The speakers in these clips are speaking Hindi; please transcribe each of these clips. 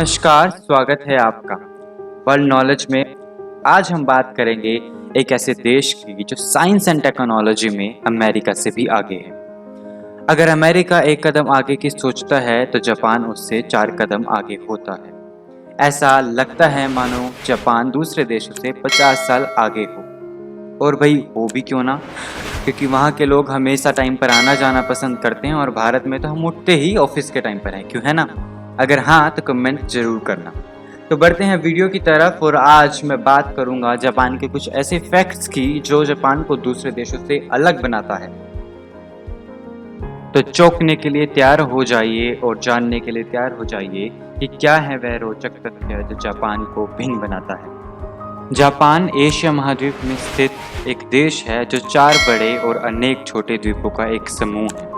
नमस्कार, स्वागत है आपका वर्ल्ड नॉलेज में। आज हम बात करेंगे एक ऐसे देश की जो साइंस एंड टेक्नोलॉजी में अमेरिका से भी आगे है। अगर अमेरिका एक कदम आगे की सोचता है तो जापान उससे 4 कदम आगे होता है। ऐसा लगता है मानो जापान दूसरे देशों से 50 साल आगे हो। और भाई हो भी क्यों ना, क्योंकि वहाँ के लोग हमेशा टाइम पर आना जाना पसंद करते हैं और भारत में तो हम उठते ही ऑफिस के टाइम पर हैं, क्यों है ना? अगर हाँ तो कमेंट जरूर करना। तो बढ़ते हैं वीडियो की तरफ और आज मैं बात करूंगा जापान के कुछ ऐसे फैक्ट्स की जो जापान को दूसरे देशों से अलग बनाता है। तो चौंकने के लिए तैयार हो जाइए और जानने के लिए तैयार हो जाइए कि क्या है वह रोचक तथ्य जो जापान को भिन्न बनाता है। जापान एशिया महाद्वीप में स्थित एक देश है जो 4 बड़े और अनेक छोटे द्वीपों का एक समूह है।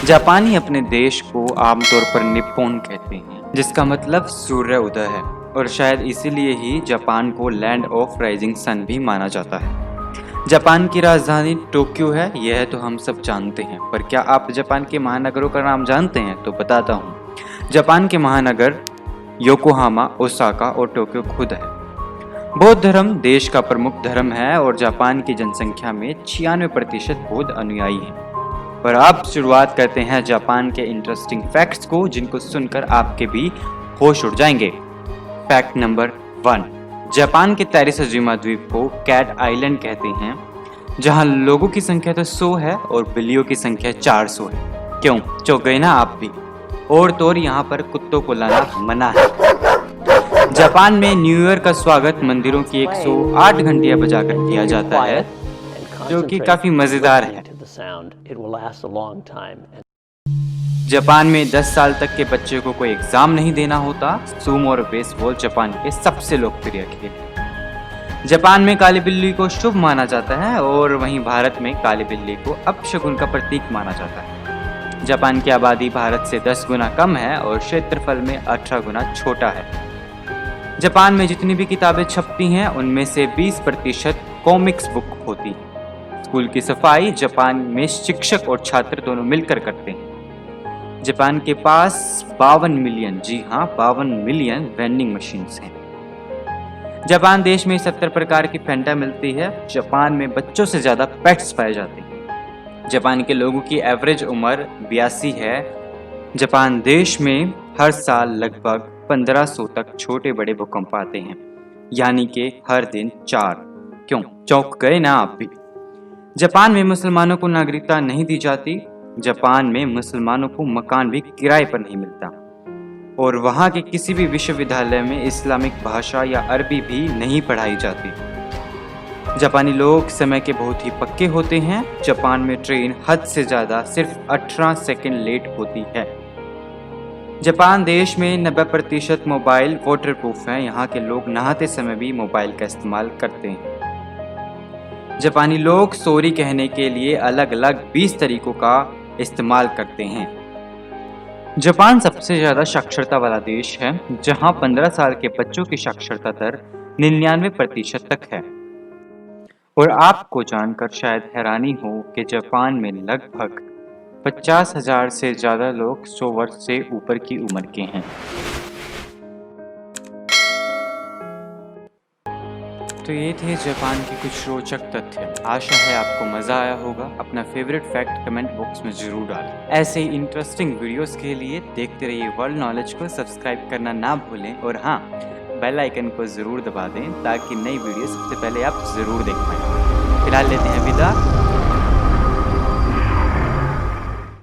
जापानी अपने देश को आमतौर पर निप्पोन कहते हैं, जिसका मतलब सूर्य उदय है, और शायद इसीलिए ही जापान को लैंड ऑफ राइजिंग सन भी माना जाता है। जापान की राजधानी टोक्यो है, यह तो हम सब जानते हैं, पर क्या आप जापान के महानगरों का नाम जानते हैं? तो बताता हूँ। जापान के महानगर योकोहामा, ओसाका और टोक्यो खुद है। बौद्ध धर्म देश का प्रमुख धर्म है और जापान की जनसंख्या में 96% बौद्ध अनुयायी हैं। पर अब शुरुआत करते हैं जापान के इंटरेस्टिंग फैक्ट्स को, जिनको सुनकर आपके भी होश उड़ जाएंगे। फैक्ट नंबर 1, जापान के तेरिसोजीमा द्वीप को कैट आइलैंड कहते हैं, जहां लोगों की संख्या तो 100 है और बिल्लियों की संख्या 400 है। क्यों, चौंक गए ना आप भी? और तो और यहाँ पर कुत्तों को लाना मना है। जापान में न्यू ईयर का स्वागत मंदिरों की 108 घंटियां बजाकर किया जाता है, जो कि काफी मजेदार है। जापान में 10 साल तक के बच्चे को कोई एग्जाम नहीं देना होता। सूमो और बेसबॉल जापान के सबसे लोकप्रिय खेल है। जापान में काली बिल्ली को शुभ माना जाता है और वहीं भारत में काली बिल्ली को अपशगुन का प्रतीक माना जाता है। जापान की आबादी भारत से 10 गुना कम है और क्षेत्रफल में 18 गुना छोटा है। जापान में जितनी भी किताबें छपती हैं उनमें से 20% कॉमिक्स बुक होती है। स्कूल की सफाई जापान में शिक्षक और छात्र दोनों मिलकर करते हैं। जापान के पास 52 मिलियन, जी हाँ 52 मिलियन वेंडिंग मशीन्स हैं। जापान देश में 70 प्रकार की फैंटा मिलती है। जापान में बच्चों से ज्यादा पेट्स पाए जाते हैं। जापान के लोगों की एवरेज उम्र 82 है। जापान देश में हर साल लगभग 1500 तक छोटे बड़े भूकंप आते हैं, यानी कि हर दिन 4। क्यों, चौंक गए ना आप भी? जापान में मुसलमानों को नागरिकता नहीं दी जाती। जापान में मुसलमानों को मकान भी किराए पर नहीं मिलता और वहाँ के किसी भी विश्वविद्यालय में इस्लामिक भाषा या अरबी भी नहीं पढ़ाई जाती। जापानी लोग समय के बहुत ही पक्के होते हैं। जापान में ट्रेन हद से ज्यादा सिर्फ 18 सेकंड लेट होती है। जापान देश में 90% मोबाइल वाटरप्रूफ हैं। यहाँ के लोग नहाते समय भी मोबाइल का इस्तेमाल करते हैं। जापानी लोग सॉरी कहने के लिए अलग अलग 20 तरीकों का इस्तेमाल करते हैं। जापान सबसे ज्यादा साक्षरता वाला देश है, जहाँ 15 साल के बच्चों की साक्षरता दर 99% तक है। और आपको जानकर शायद हैरानी हो कि जापान में लगभग 50,000 से ज्यादा लोग 100 वर्ष से ऊपर की उम्र के हैं। तो ये थे जापान के कुछ रोचक तथ्य। आशा है आपको मजा आया होगा। अपना फेवरेट फैक्ट कमेंट बॉक्स में जरूर डालें। ऐसे ही इंटरेस्टिंग वीडियोस के लिए देखते रहिए वर्ल्ड नॉलेज को। सब्सक्राइब करना ना भूलें और हाँ, बेल आइकन को जरूर दबा दें ताकि नई वीडियो सबसे पहले आप जरूर देख पाएं। फिलहाल लेते हैं विदा।